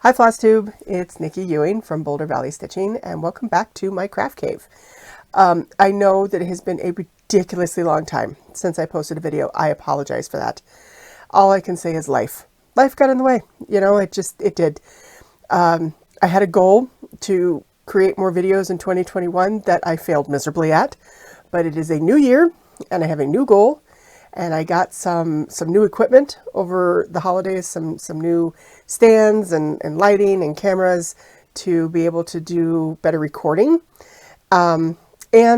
Hi FlossTube, it's Nikki Ewing from Boulder Valley Stitching and welcome back to my craft cave. I know that it has been a ridiculously long time since I posted a video. I apologize for that. All I can say is life. Life got in the way, it did. I had a goal to create more videos in 2021 that I failed miserably at, but it is a new year and I have a new goal. And I got some new equipment over the holidays, some new stands and lighting and cameras to be able to do better recording and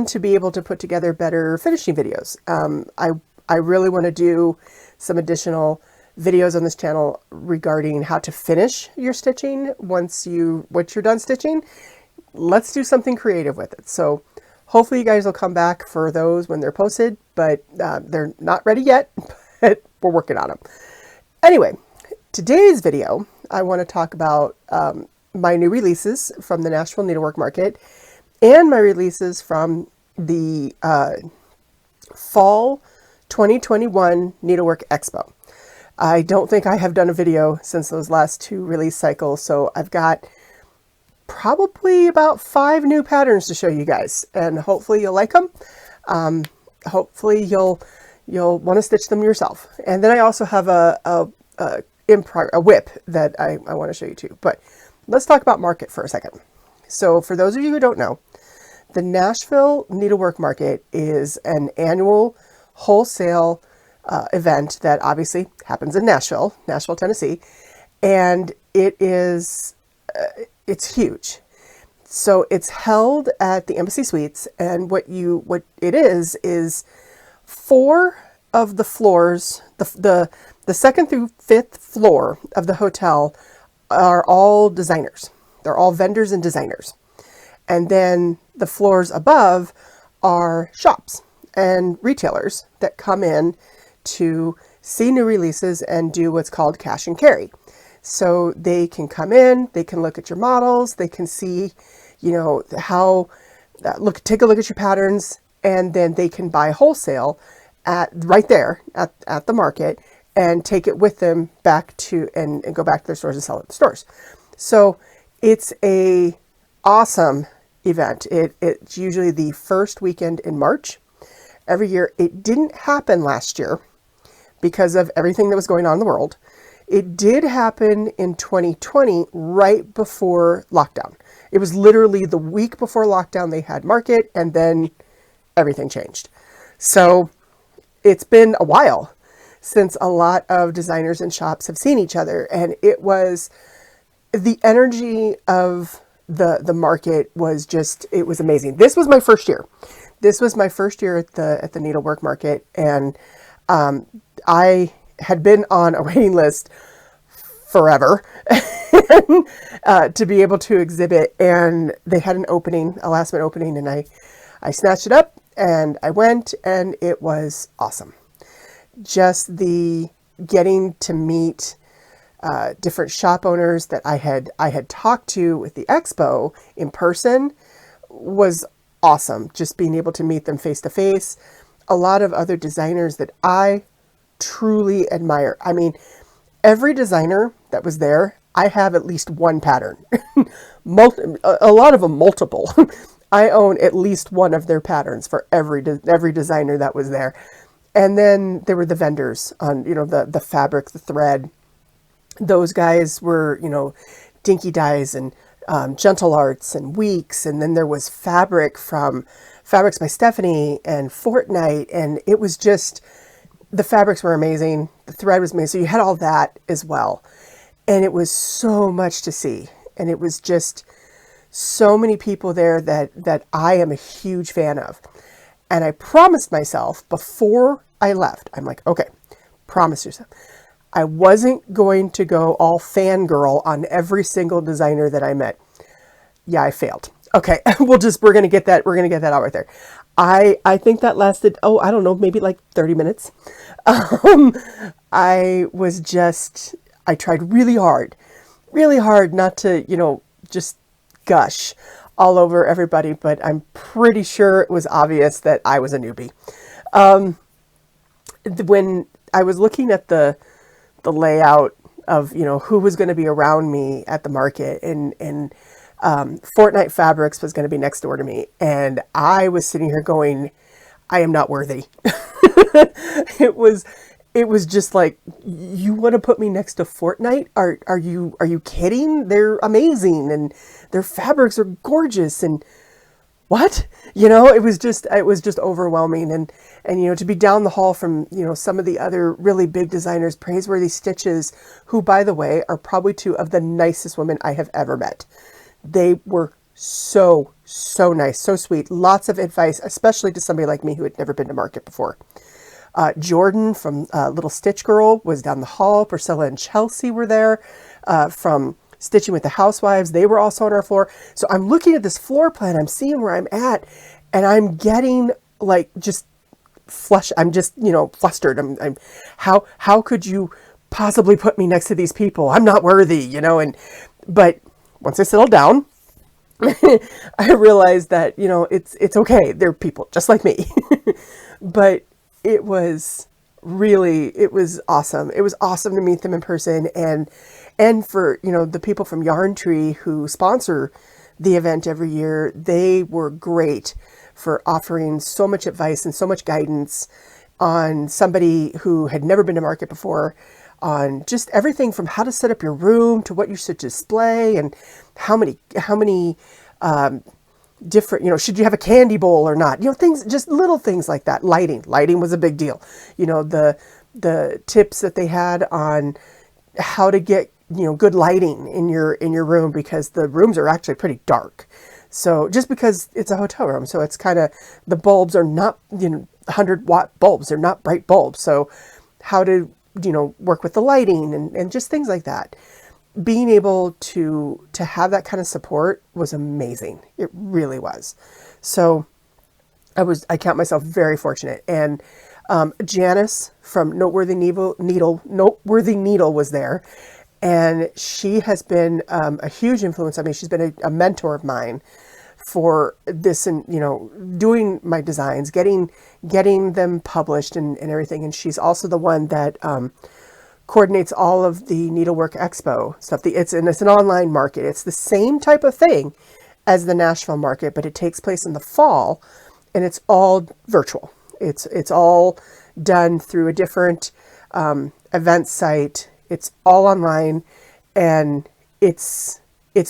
to be able to put together better finishing videos. I really want to do some additional videos on this channel regarding how to finish your stitching once you're done stitching. Let's do something creative with it. So hopefully you guys will come back for those when they're posted, but they're not ready yet, but we're working on them. Anyway, today's video, I want to talk about my new releases from the Nashville Needlework Market and my releases from the Fall 2021 Needlework Expo. I don't think I have done a video since those last two release cycles, so I've got probably about 5 new patterns to show you guys, and hopefully you'll like them. Hopefully you'll want to stitch them yourself. And then I also have a whip that I want to show you too. But let's talk about market for a second. So for those of you who don't know, the Nashville Needlework Market is an annual wholesale event that obviously happens in Nashville, Tennessee, and it's huge. So it's held at the Embassy Suites, and what it is 4 of the floors, the second through 5th floor of the hotel are all designers. They're all vendors and designers. And then the floors above are shops and retailers that come in to see new releases and do what's called cash and carry. So they can come in, they can look at your models, they can see, how, take a look at your patterns, and then they can buy wholesale right there at the market and take it with them back to, and go back to their stores and sell it at the stores. So it's a awesome event. It's usually the first weekend in March every year. It didn't happen last year because of everything that was going on in the world. It did happen in 2020, right before lockdown. It was literally the week before lockdown they had market, and then everything changed. So it's been a while since a lot of designers and shops have seen each other, and it was the energy of the market was just, it was amazing. This was my first year. This was my first year at the Needlework Market, and I had been on a waiting list forever to be able to exhibit, and they had an opening, a last minute opening, and I snatched it up and I went, and it was awesome. Just the getting to meet different shop owners that I had talked to with the expo in person was awesome. Just being able to meet them face to face. A lot of other designers that I truly admire. I mean, every designer that was there, I have at least one pattern. A lot of them multiple. I own at least one of their patterns for every designer that was there. And then there were the vendors on, the fabric, the thread. Those guys were, Dinky Dyes and Gentle Arts and Weeks. And then there was fabric from Fabrics by Stephanie and Fortnite. And it was just, the fabrics were amazing. The thread was amazing. So you had all that as well. And it was so much to see. And it was just so many people there that I am a huge fan of. And I promised myself before I left, I'm like, okay, promise yourself. I wasn't going to go all fangirl on every single designer that I met. Yeah, I failed. Okay, we're going to get that out right there. I think that lasted, I don't know, maybe like 30 minutes. I tried really hard not to, just gush all over everybody, but I'm pretty sure it was obvious that I was a newbie. When I was looking at the layout of, who was going to be around me at the market, and Fortnite Fabrics was going to be next door to me. And I was sitting here going, I am not worthy. It was just like, you want to put me next to Fortnite? Are you kidding? They're amazing, and their fabrics are gorgeous, and what? It was just overwhelming. And to be down the hall from, some of the other really big designers, Praiseworthy Stitches, who, by the way, are probably two of the nicest women I have ever met. They were so nice, so sweet. Lots of advice, especially to somebody like me who had never been to market before. Jordan from Little Stitch Girl was down the hall. Priscilla and Chelsea were there from Stitching with the Housewives. They were also on our floor. So I'm looking at this floor plan. I'm seeing where I'm at, and I'm getting like just flush. I'm just, flustered. How could you possibly put me next to these people? I'm not worthy, but once I settled down, I realized that, it's okay. They're people just like me. But it was awesome. It was awesome to meet them in person, and for, the people from Yarn Tree who sponsor the event every year, they were great for offering so much advice and so much guidance on somebody who had never been to market before, on just everything from how to set up your room to what you should display, and how many different, should you have a candy bowl or not? Things, just little things like that. Lighting was a big deal. The tips that they had on how to get, good lighting in your room, because the rooms are actually pretty dark. So just because it's a hotel room, so it's kind of, the bulbs are not, 100-watt bulbs. They're not bright bulbs. So how to, work with the lighting and just things like that. Being able to have that kind of support was amazing. It really was. So I count myself very fortunate. And Janice from Noteworthy Needle was there, and she has been a huge influence on me. She's been a mentor of mine for this, and doing my designs, getting them published and everything. And she's also the one that coordinates all of the Needlework Expo stuff. It's an online market. It's the same type of thing as the Nashville market, but it takes place in the fall, and it's all virtual. It's all done through a different event site. It's all online, and it's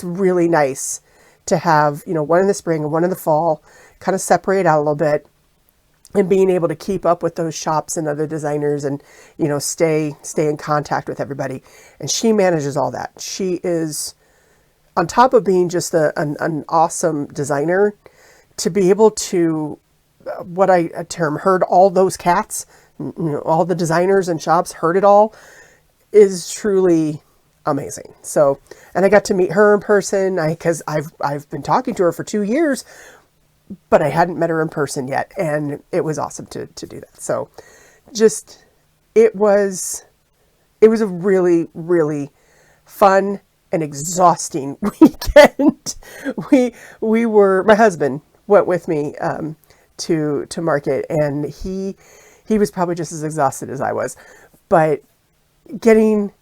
really nice to have, one in the spring and one in the fall, kind of separate out a little bit, and being able to keep up with those shops and other designers, and, stay in contact with everybody. And she manages all that. She is, on top of being just an awesome designer, to be able to, what I term, herd all those cats, all the designers and shops, herd it all, is truly amazing. So, and I got to meet her in person, because I've been talking to her for 2 years, but I hadn't met her in person yet, and it was awesome to do that. So just, it was a really, really fun and exhausting weekend. My husband went with me to market, and he was probably just as exhausted as I was, but getting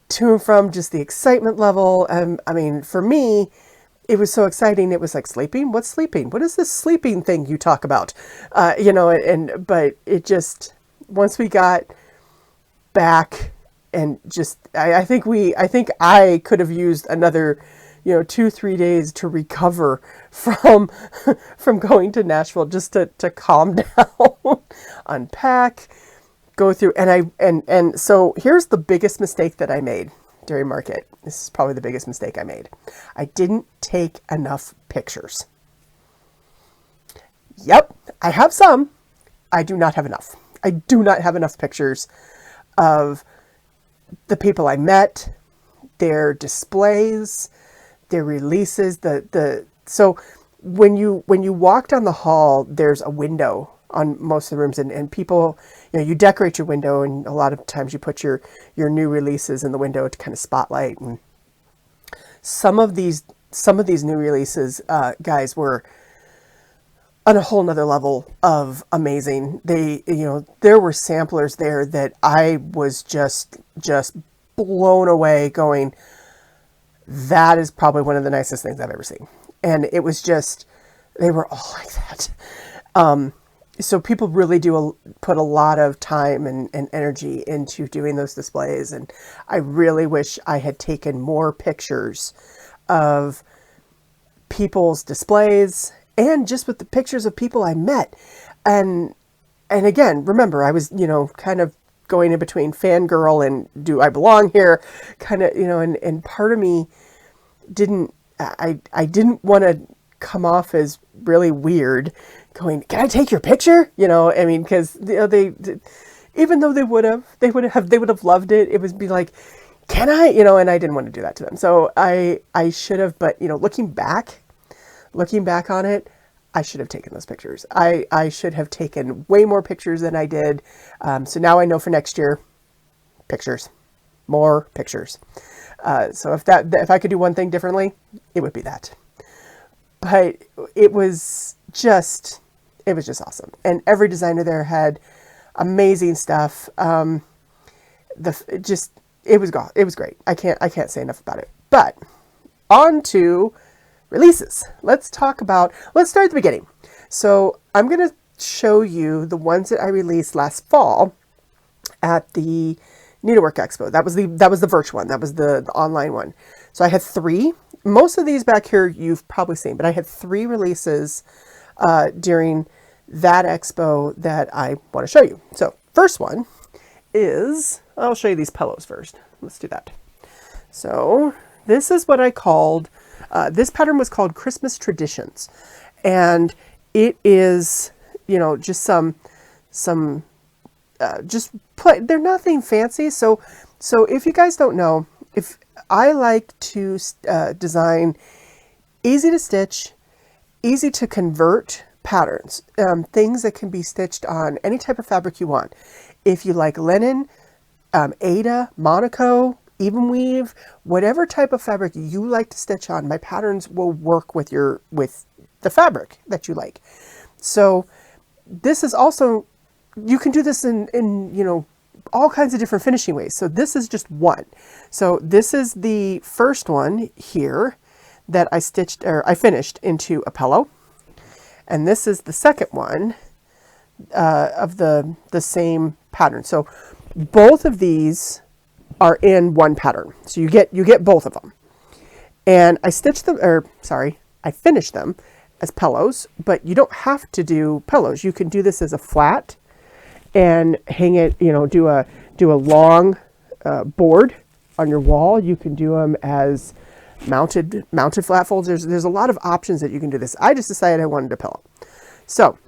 to and from, just the excitement level. I mean, for me, it was so exciting. It was like, sleeping? What's sleeping? What is this sleeping thing you talk about? But it just, once we got back, and just, I think I could have used another, 2-3 days to recover from going to Nashville, just to calm down, unpack, go through. And so here's the biggest mistake that I made during market. This is probably the biggest mistake I made. I didn't take enough pictures. Yep, I have some. I do not have enough. I do not have enough pictures of the people I met, their displays, their releases. So when you walk down the hall, there's a window on most of the rooms, and people, you decorate your window, and a lot of times you put your new releases in the window to kind of spotlight. And some of these new releases, guys, were on a whole nother level of amazing. There were samplers there that I was just blown away going, that is probably one of the nicest things I've ever seen. And it was just, they were all like that. So people really do put a lot of time and energy into doing those displays. And I really wish I had taken more pictures of people's displays and just with the pictures of people I met. And again, remember, I was, kind of going in between fangirl and do I belong here? Kind of, and part of me I didn't want to come off as really weird going, can I take your picture? Because they, even though they would have loved it. It would be like, can I, and I didn't want to do that to them. So I should have, but looking back on it, I should have taken those pictures. I should have taken way more pictures than I did. So now I know for next year, more pictures. So if I could do one thing differently, it would be that. But it was just awesome. And every designer there had amazing stuff. It was great. I can't say enough about it. But on to releases. Let's start at the beginning. So I'm going to show you the ones that I released last fall at the Needlework Expo. That was the virtual one. That was the online one. So I had 3. Most of these back here you've probably seen, but I had 3 releases during that expo that I want to show you. So first one is, I'll show you these pillows first. Let's do that. So this is what I called, this pattern was called Christmas Traditions. And it is, just they're nothing fancy. So if you guys don't know, if I like to design easy to stitch, easy to convert patterns, things that can be stitched on any type of fabric you want. If you like linen, Aida, Monaco, even weave, whatever type of fabric you like to stitch on, my patterns will work with the fabric that you like. So this is also, you can do this in all kinds of different finishing ways. So this is just one. So this is the first one here that I finished into a pillow. And this is the second one of the same pattern. So both of these are in one pattern. So you get both of them. And I finished them as pillows, but you don't have to do pillows. You can do this as a flat and hang it, do a long board on your wall. You can do them as mounted flat folds. There's a lot of options that you can do this. I just decided I wanted a pillow. So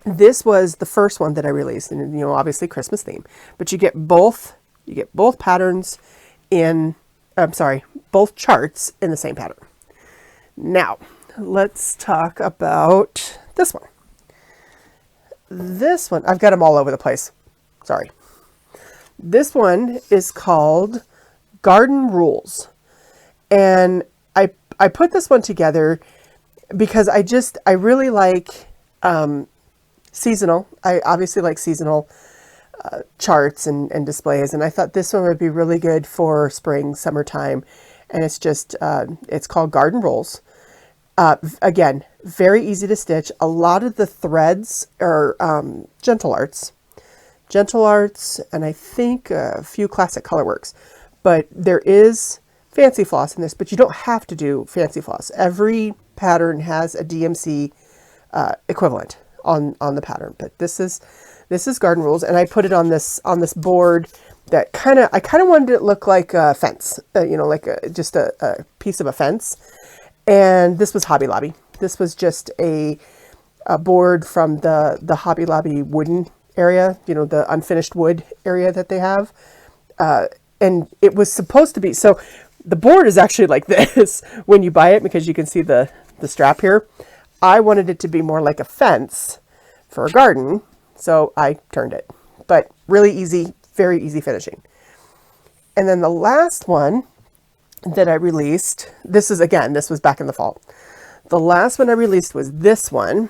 this was the first one that I released, and obviously Christmas theme, but you get both patterns both charts in the same pattern. Now let's talk about this one. This one, I've got them all over the place. Sorry. This one is called Garden Rules. And I put this one together because I really like seasonal. I obviously like seasonal charts and displays. And I thought this one would be really good for spring, summertime. And it's called Garden Rules. Again, very easy to stitch. A lot of the threads are Gentle Arts, and I think a few Classic Colorworks. But there is fancy floss in this, but you don't have to do fancy floss. Every pattern has a DMC equivalent on the pattern. But this is Garden Rules, and I put it on this board that I kind of wanted it to look like a fence, like just a piece of a fence. And this was Hobby Lobby. This was just a board from the Hobby Lobby wooden area, the unfinished wood area that they have. And it was supposed to be, so the board is actually like this when you buy it, because you can see the strap here. I wanted it to be more like a fence for a garden, so I turned it. But really easy, very easy finishing. And then the last one that I released, this was back in the fall. The last one I released was this one.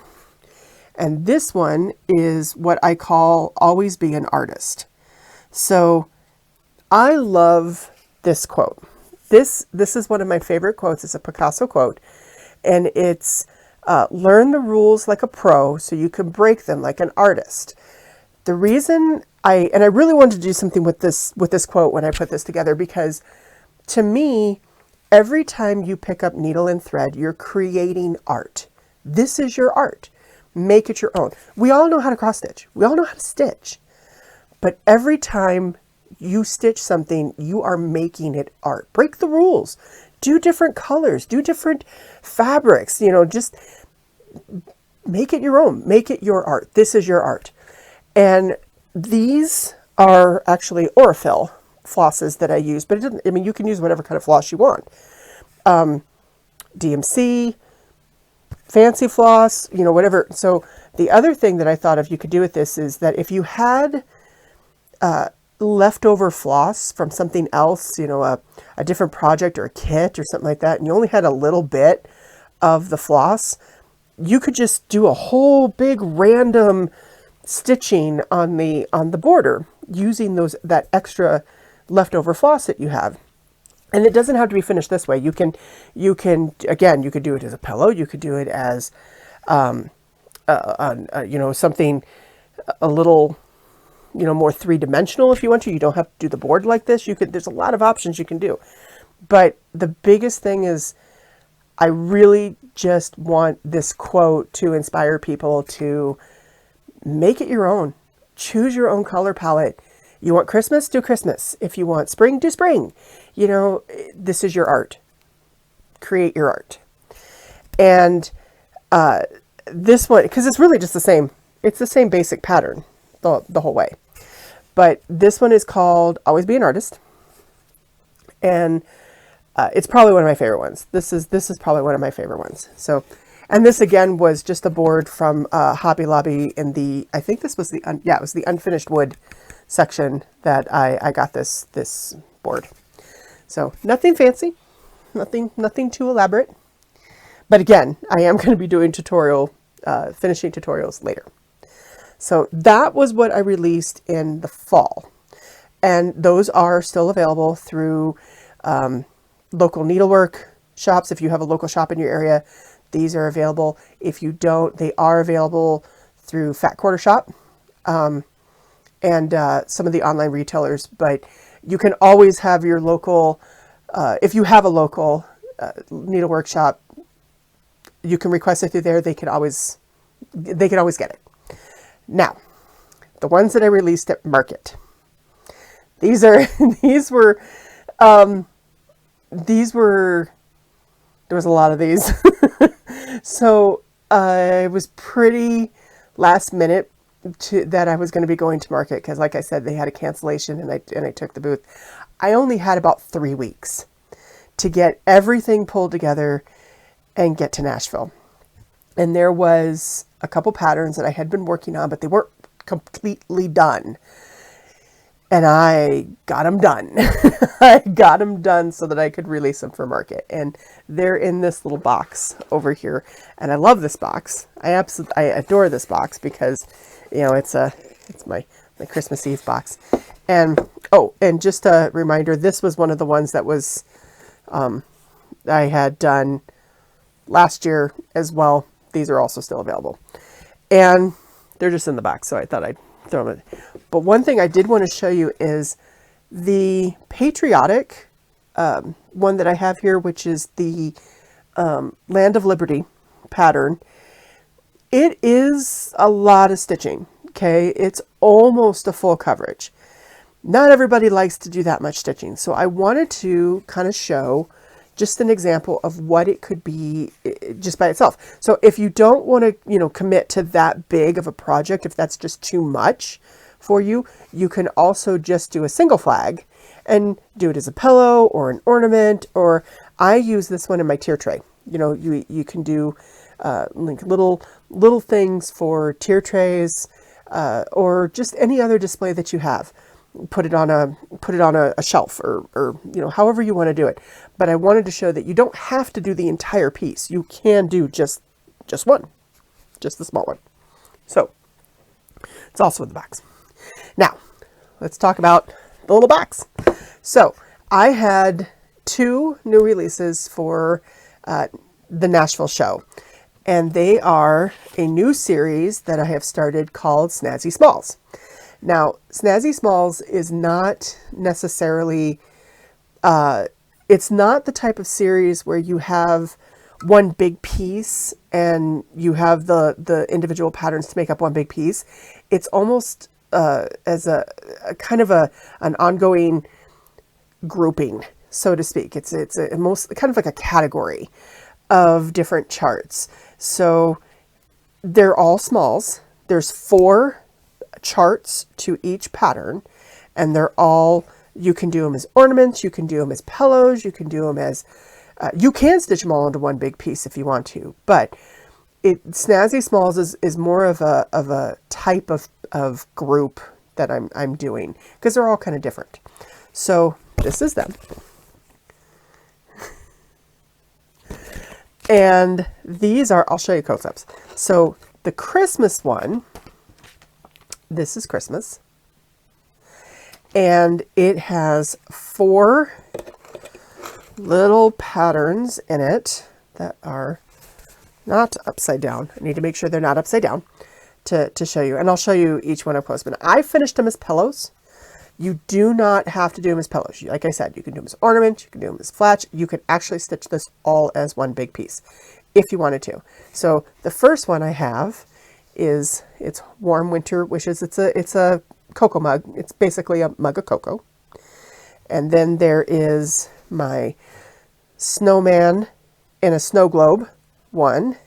And this one is what I call Always Be an Artist. So I love this quote. This is one of my favorite quotes. It's a Picasso quote, and it's learn the rules like a pro so you can break them like an artist. The reason I really wanted to do something with this quote when I put this together, because to me, every time you pick up needle and thread, you're creating art. This is your art. Make it your own. We all know how to cross stitch. We all know how to stitch. But every time you stitch something, you are making it art. Break the rules. Do different colors. Do different fabrics. You know, just make it your own. Make it your art. This is your art. And these are actually Aurifil flosses that I use, but it doesn't, I mean, you can use whatever kind of floss you want. DMC, fancy floss, you know, whatever. So the other thing that I thought of you could do with this is that if you had leftover floss from something else, you know, a different project or a kit or something like that, and you only had a little bit of the floss, you could just do a whole big random stitching on the border using that extra leftover floss that you have. And it doesn't have to be finished this way. You can again, you could do it as a pillow. You could do it as you know, something a little, you know, more three-dimensional if you want to. You don't have to do the board like this. There's a lot of options you can do. But the biggest thing is, I really just want this quote to inspire people to make it your own. Choose your own color palette. You want Christmas? Do Christmas. If you want spring, do spring. You know, this is your art. Create your art. And this one, because it's really just the same. It's the same basic pattern the whole way. But this one is called Always Be an Artist. And it's probably one of my favorite ones. This is probably one of my favorite ones. So, and this again was just a board from Hobby Lobby in the, I think this was it was the unfinished wood section that I got this board. So nothing fancy, nothing too elaborate. But again, I am going to be doing finishing tutorials later. So that was what I released in the fall. And those are still available through local needlework shops. If you have a local shop in your area, these are available. If you don't, they are available through Fat Quarter Shop and some of the online retailers. But you can always have your local, if you have a local needlework shop, you can request it through there. They can always get it. Now, the ones that I released at Market. These were, there was a lot of these. So it was pretty last minute that I was going to be going to Market, because like I said, they had a cancellation and I took the booth. I only had about 3 weeks to get everything pulled together and get to Nashville. And there was a couple patterns that I had been working on, but they weren't completely done. And I got them done. I got them done so that I could release them for Market. And they're in this little box over here. And I love this box. I adore this box because, you know, it's my Christmas Eve box. And, oh, and just a reminder, this was one of the ones that was, I had done last year as well. These are also still available. And they're just in the box, so I thought I'd throw them in. But one thing I did want to show you is the patriotic one that I have here, which is the Land of Liberty pattern. It is a lot of stitching, okay? It's almost a full coverage. Not everybody likes to do that much stitching, so I wanted to kind of show just an example of what it could be just by itself. So if you don't want to, you know, commit to that big of a project, if that's just too much for you, you can also just do a single flag and do it as a pillow or an ornament, or I use this one in my tier tray. You know, you can do like little things for tier trays or just any other display that you have. Put it on a shelf or you know, however you want to do it. But I wanted to show that you don't have to do the entire piece. You can do just one, just the small one. So it's also in the box. Now let's talk about the little box. So I had 2 new releases for the Nashville show, and they are a new series that I have started called Snazzy Smalls. Now, Snazzy Smalls is not necessarily, it's not the type of series where you have one big piece and you have the individual patterns to make up one big piece. It's almost as a kind of an ongoing grouping, so to speak. It's a most kind of like a category of different charts. So they're all smalls. There's 4 charts to each pattern, and they're all, you can do them as ornaments, you can do them as pillows, you can do them as you can stitch them all into one big piece if you want to, but Snazzy Smalls is more of a type of group that I'm doing, because they're all kind of different. So this is them. And these are, I'll show you close-ups. So the Christmas one, this is Christmas. And it has 4 little patterns in it that are not upside down. I need to make sure they're not upside down to show you. And I'll show you each one up close. But I finished them as pillows. You do not have to do them as pillows. Like I said, you can do them as ornaments, you can do them as flats. You can actually stitch this all as one big piece if you wanted to. So the first one I have is, it's Warm Winter Wishes. It's a cocoa mug. It's basically a mug of cocoa. And then there is my snowman in a snow globe one.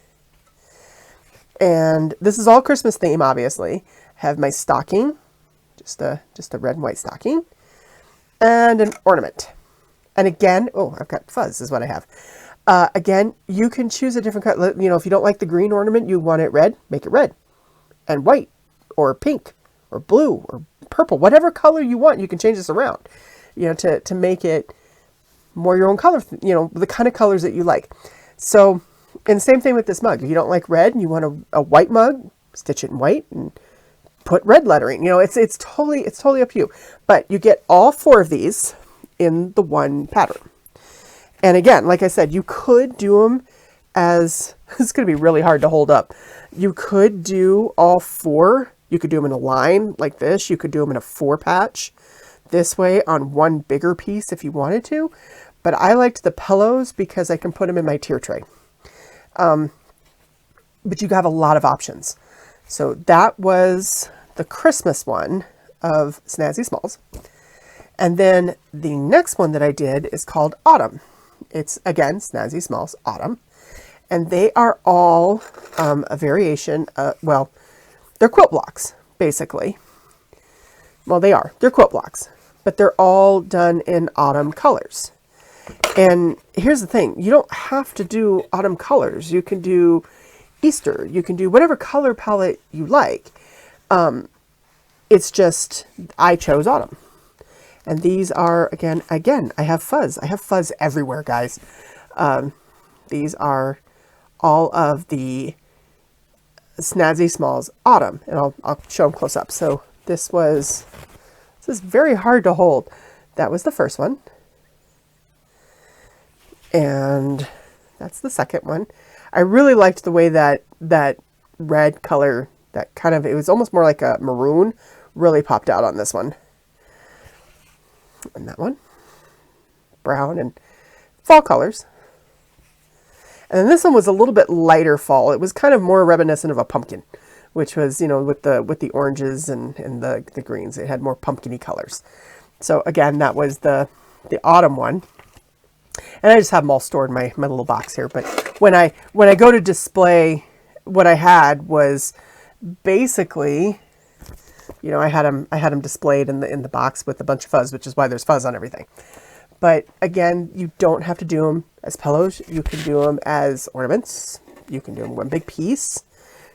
And this is all Christmas theme, obviously. Have my stocking, just a red and white stocking, and an ornament. And again, oh, I've got fuzz is what I have. Again, you can choose a different color. You know, if you don't like the green ornament, you want it red, make it red and white or pink or blue or purple, whatever color you want. You can change this around, you know, to make it more your own color, you know, the kind of colors that you like. So, and same thing with this mug. If you don't like red and you want a white mug, stitch it in white and put red lettering. You know, it's totally up to you. But you get all 4 of these in the one pattern. And again, like I said, you could do them as, it's going to be really hard to hold up. You could do all 4. You could do them in a line like this. You could do them in a 4 patch this way on one bigger piece if you wanted to. But I liked the pillows because I can put them in my tier tray. But you have a lot of options. So that was the Christmas one of Snazzy Smalls. And then the next one that I did is called Autumn. It's, again, Snazzy Smalls Autumn. And they are all a variation, well, they're quilt blocks, basically. Well, they're quilt blocks, but they're all done in autumn colors. And here's the thing, you don't have to do autumn colors. You can do Easter, you can do whatever color palette you like. It's just, I chose autumn. And these are, again, I have fuzz. I have fuzz everywhere, guys. These are all of the Snazzy Smalls Autumn. And I'll show them close up. So this is very hard to hold. That was the first one. And that's the second one. I really liked the way that red color, that kind of, it was almost more like a maroon, really popped out on this one. And that one, brown and fall colors. And then this one was a little bit lighter fall. It was kind of more reminiscent of a pumpkin, which was, you know, with the oranges and the greens. It had more pumpkin-y colors. So again, that was the autumn one. And I just have them all stored in my little box here. But when I go to display, what I had was basically, you know, I had them displayed in the box with a bunch of fuzz, which is why there's fuzz on everything. But again, you don't have to do them as pillows. You can do them as ornaments. You can do them one big piece.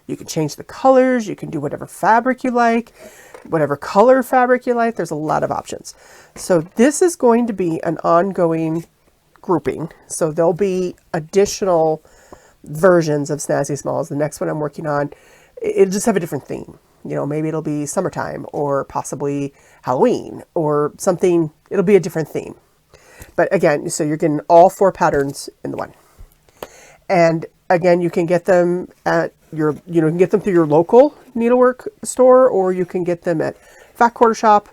You can change the colors. You can do whatever fabric you like, whatever color fabric you like. There's a lot of options. So this is going to be an ongoing grouping. So there'll be additional versions of Snazzy Smalls. The next one I'm working on, it'll just have a different theme. You know, maybe it'll be summertime or possibly Halloween or something. It'll be a different theme. But again, so you're getting all 4 patterns in the one. And again, you can get them at your, you can get them through your local needlework store, or you can get them at Fat Quarter Shop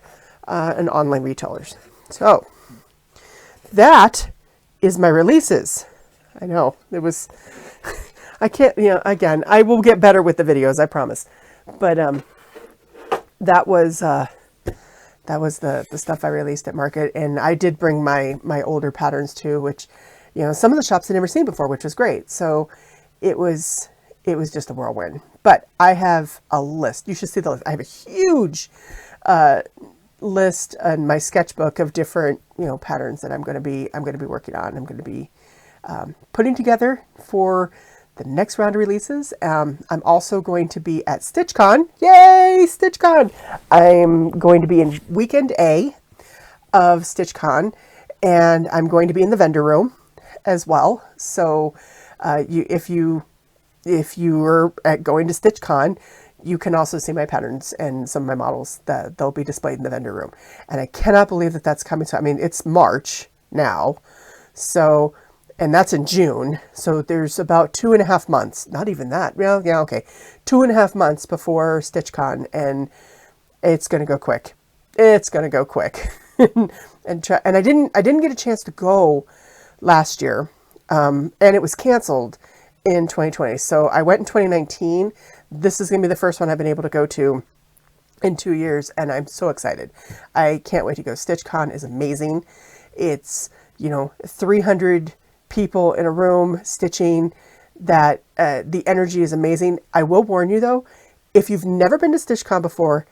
and online retailers. So that is my releases. I know it was, I can't, again, I will get better with the videos, I promise. But that was the stuff I released at market. And I did bring my older patterns too, which, some of the shops I'd never seen before, which was great. So it was just a whirlwind. But I have a list. You should see the list. I have a huge list in my sketchbook of different, patterns that I'm going to be working on. I'm going to be putting together for the next round of releases. I'm also going to be at StitchCon. Yay, StitchCon! I'm going to be in weekend A of StitchCon, and I'm going to be in the vendor room as well. So if you are going to StitchCon, you can also see my patterns and some of my models that they'll be displayed in the vendor room. And I cannot believe that that's coming. So, I mean, it's March now. So, and that's in June. So there's about 2.5 months, not even that. Well, yeah, okay. 2.5 months before StitchCon, and it's going to go quick. It's going to go quick. and I didn't get a chance to go last year. And it was canceled in 2020. So I went in 2019. This is going to be the first one I've been able to go to in 2 years, and I'm so excited. I can't wait to go. StitchCon is amazing. It's, 300 people in a room stitching. That the energy is amazing. I will warn you though, if you've never been to StitchCon before,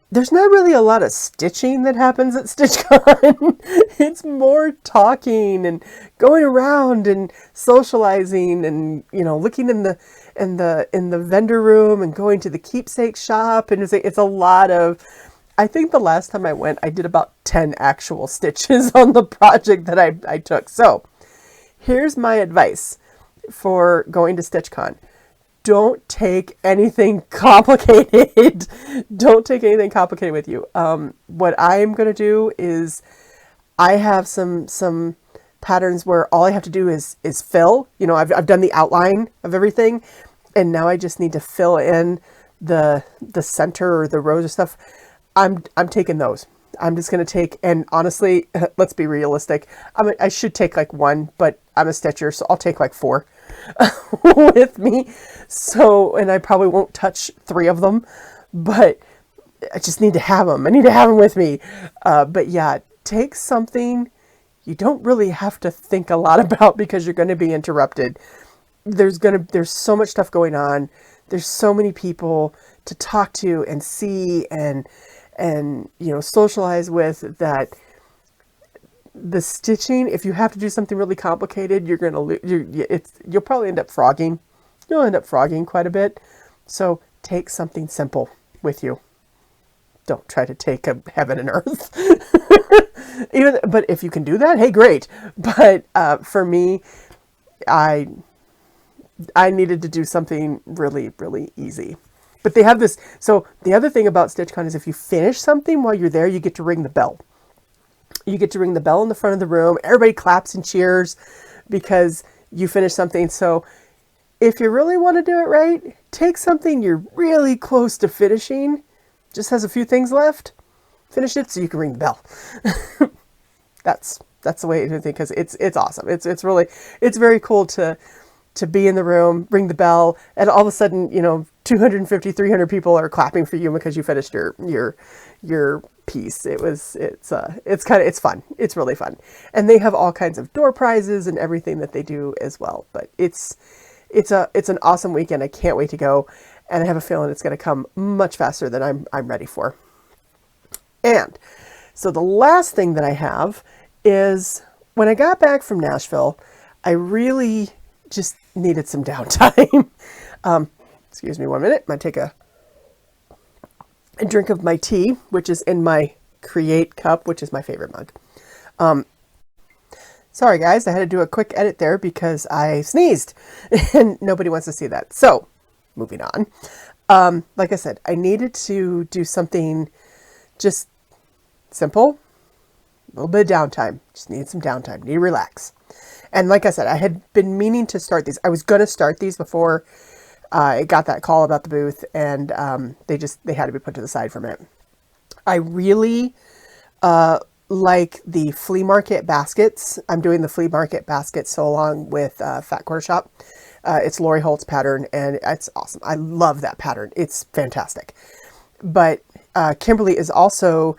there's not really a lot of stitching that happens at StitchCon. It's more talking and going around and socializing and, looking in the vendor room and going to the keepsake shop. And it's a lot of, I think the last time I went, I did about 10 actual stitches on the project that I took. So here's my advice for going to StitchCon. Don't take anything complicated. Don't take anything complicated with you. What I'm going to do is I have some patterns where all I have to do is fill. I've done the outline of everything, and now I just need to fill in the center or the rows of stuff. I'm taking those. I'm just going to take, and honestly, let's be realistic. I should take like 1, but I'm a stitcher, so I'll take like 4 with me. So, and I probably won't touch 3 of them, but I just need to have them. I need to have them with me. But yeah, take something you don't really have to think a lot about because you're going to be interrupted. There's so much stuff going on. There's so many people to talk to and see and socialize with, that the stitching, if you have to do something really complicated, you're going to you'll probably end up frogging. You'll end up frogging quite a bit. So take something simple with you. Don't try to take a heaven and earth. But if you can do that, hey, great. But for me, I needed to do something really, really easy. But they have this. So the other thing about StitchCon is if you finish something while you're there, you get to ring the bell. You get to ring the bell in the front of the room. Everybody claps and cheers because you finished something. So if you really want to do it right, take something you're really close to finishing, just has a few things left, finish it so you can ring the bell. That's the way to think, because it's awesome. It's very cool to be in the room, ring the bell, and all of a sudden, 250, 300 people are clapping for you because you finished your piece. It's fun. It's really fun. And they have all kinds of door prizes and everything that they do as well. But it's an awesome weekend. I can't wait to go. And I have a feeling it's going to come much faster than I'm ready for. And so the last thing that I have is, when I got back from Nashville, I really just needed some downtime. Excuse me 1 minute. I might take a drink of my tea, which is in my Create cup, which is my favorite mug. Sorry guys, I had to do a quick edit there because I sneezed and nobody wants to see that. So moving on. Like I said, I needed to do something just simple, a little bit of downtime. Just needed some downtime, need to relax. And like I said, I had been meaning to start these. I was going to start these before I got that call about the booth, and they had to be put to the side for a minute. I really like the flea market baskets. I'm doing the flea market baskets so along with Fat Quarter Shop. It's Lori Holt's pattern, and it's awesome. I love that pattern. It's fantastic. But Kimberly is also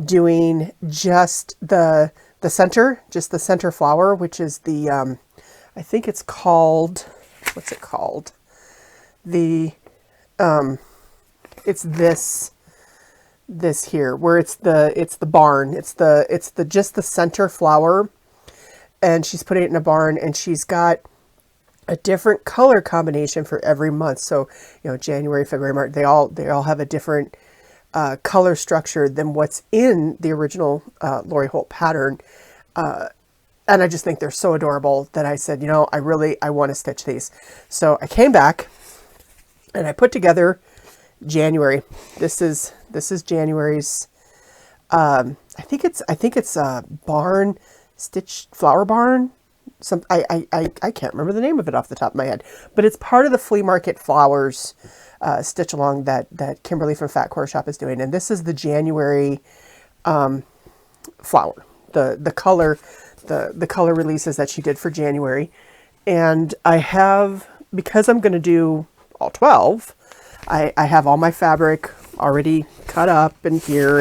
doing just the center flower, which is the I think it's called, what's it called? It's this here, where it's the barn. It's just the center flower, and she's putting it in a barn, and she's got a different color combination for every month. So, January, February, March, they all have a different color structure than what's in the original Lori Holt pattern. And I just think they're so adorable that I said, I want to stitch these. So I came back and I put together January. This is January's, I think it's a barn stitch, flower barn. I can't remember the name of it off the top of my head, but it's part of the flea market flowers stitch along that Kimberly from Fat Quarter Shop is doing. And this is the January flower, the color releases that she did for January. And I have, because I'm going to do all 12, I have all my fabric already cut up in here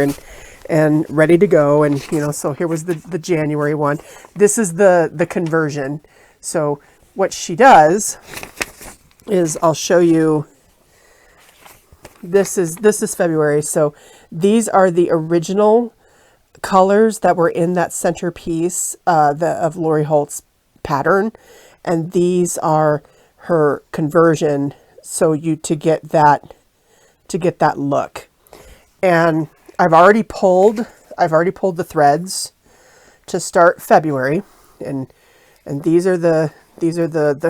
and ready to go. And, so here was the January one. This is the conversion. So what she does is, I'll show you, this is February. So these are the original colors that were in that centerpiece of Lori Holt's pattern. And these are her conversion. So to get that look. And I've already pulled the threads to start February, and these are the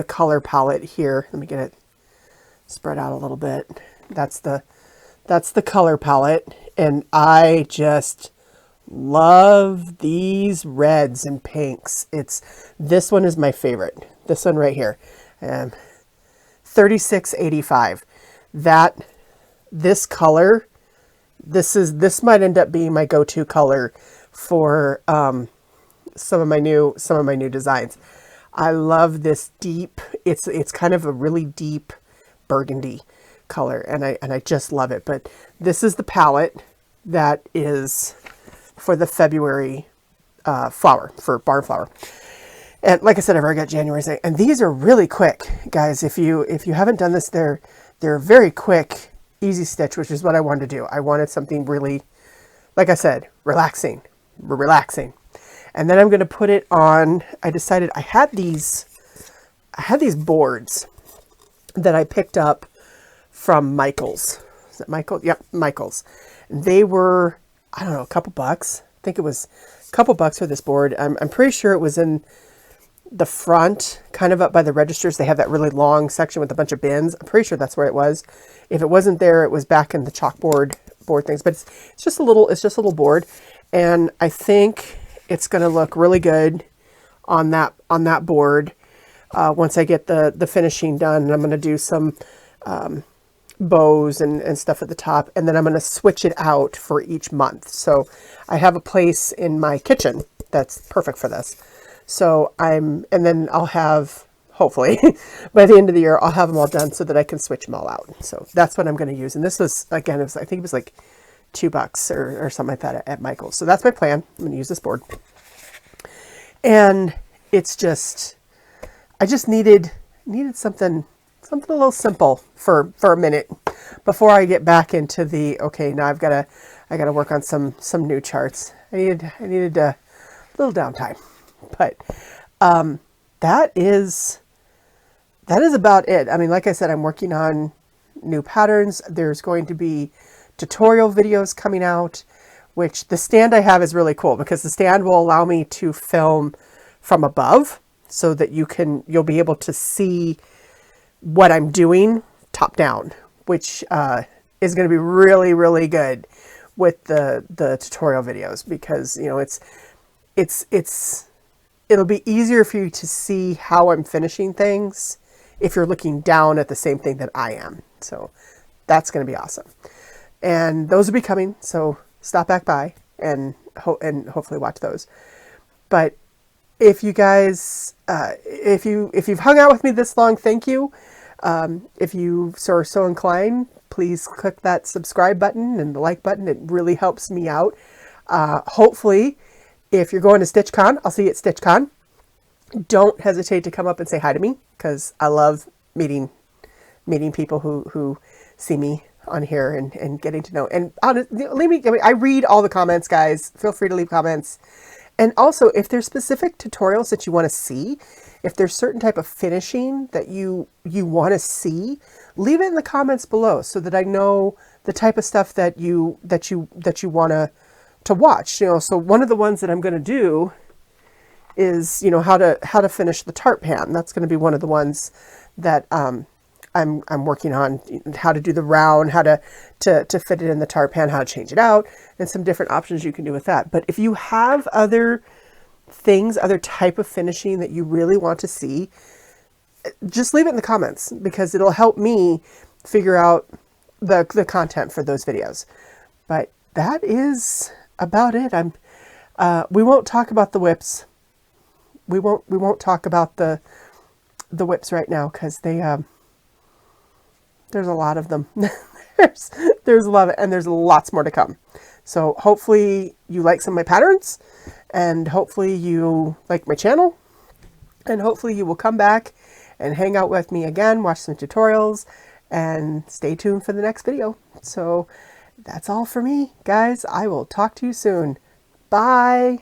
color palette here. Let me get it spread out a little bit. That's the color palette, and I just love these reds and pinks. This one is my favorite. This one right here, 3685. This color. This might end up being my go-to color for some of my new designs. I love this deep. It's kind of a really deep burgundy color, and I just love it. But this is the palette that is for the February flower, for barn flower. And like I said, I've already got January's, and these are really quick, guys. If you haven't done this, they're very quick. Easy stitch, which is what I wanted to do. I wanted something really, like I said, relaxing. And then I'm going to put it on. I decided I had these boards that I picked up from Michael's. Is it Michael? Yep, Michael's. And they were, I don't know, a couple bucks. I think it was a couple bucks for this board. I'm pretty sure it was in the front, kind of up by the registers. They have that really long section with a bunch of bins. I'm pretty sure that's where it was. If it wasn't there, it was back in the chalkboard things. But it's just a little board, and I think it's going to look really good on that board once I get the finishing done. And I'm going to do some bows and stuff at the top, and then I'm going to switch it out for each month. So I have a place in my kitchen that's perfect for this. So and then I'll have, hopefully by the end of the year, I'll have them all done so that I can switch them all out. So that's what I'm going to use. And this was, again, I think it was like $2 or something like that at Michael's. So that's my plan. I'm going to use this board. And it's just, I just needed something a little simple for a minute before I get back into the, okay, now I got to work on some new charts. I needed a little downtime. But that is about it. I mean, like I said, I'm working on new patterns. There's going to be tutorial videos coming out, which the stand I have is really cool because the stand will allow me to film from above so that you'll be able to see what I'm doing top down. which is going to be really, really good with the tutorial videos, because, you know, it'll be easier for you to see how I'm finishing things if you're looking down at the same thing that I am. So that's going to be awesome. And those will be coming, so stop back by and hopefully watch those. But if you guys, if you've hung out with me this long, thank you. If you are so inclined, please click that subscribe button and the like button. It really helps me out. Hopefully, if you're going to StitchCon, I'll see you at StitchCon. Don't hesitate to come up and say hi to me, because I love meeting people who see me on here and getting to know. And I read all the comments, guys. Feel free to leave comments. And also, if there's specific tutorials that you want to see, if there's certain type of finishing that you want to see, leave it in the comments below so that I know the type of stuff that you want to watch. You know, so one of the ones that I'm going to do is, you know, how to finish the tart pan. That's going to be one of the ones that I'm working on, how to do the round, how to fit it in the tart pan, how to change it out, and some different options you can do with that. But if you have other things, other type of finishing that you really want to see, just leave it in the comments, because it'll help me figure out the content for those videos. But that is about it. We won't talk about the whips. We won't talk about the whips right now, because there's a lot of them. there's a lot of, and there's lots more to come. So hopefully you like some of my patterns, and hopefully you like my channel, and hopefully you will come back and hang out with me again, watch some tutorials, and stay tuned for the next video. So that's all for me, guys. I will talk to you soon. Bye.